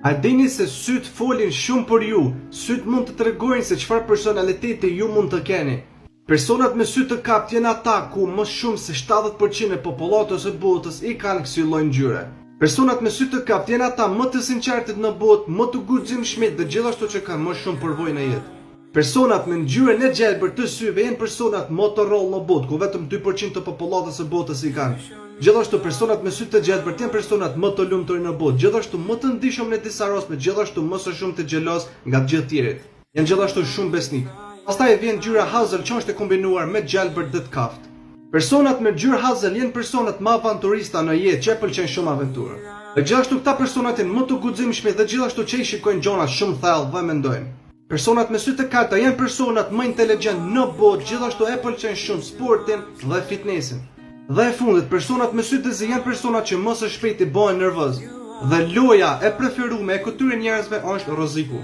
A dini se syt folin shumë për ju, syt mund të tregojnë se çfarë personaliteti ju mund të keni. Personat me sy të kapt janë ata ku më shumë se 70% e popullatës së botës i kanë kësaj lloj ngjyre. Personat me sy të kapt janë ata më të sinqertit në botë, më të guximshmit dhe gjithashtu që kanë më shumë përvojë në jetë. Personat me ngjyrën e gjelbër të syve janë personat më të rrollë në botë, ku vetëm 2% të popullatës së botës i kanë. Gjithashtu personat me sy të gjelbër janë personat më të lumtur në botë, gjithashtu më të ndihshëm në disa raste, gjithashtu më së shumti xheloz nga të gjithë tjerët. Janë gjithashtu shumë besnik. Pastaj vjen ngjyra Hazel që është e kombinuar me gjelbër dhe të kaft. Personat me ngjyrë Hazel janë personat më avanturista në jetë, që pëlqejnë shumë aventurë. Dhe gjithashtu këta personat janë më të guximshëm dhe gjithashtu që i shikojnë gjëra shumë thellë dhe mendojnë. Personat me sy të kalta janë personat më inteligjent në botë, gjithashtu e pëlqejnë shumë sportin dhe fitnessin. Dhe e fundit, personat me sy të zi janë personat që më së shpejti bëhen nervoz. Dhe loja e preferuar e këtyre njerëzve është rreziku.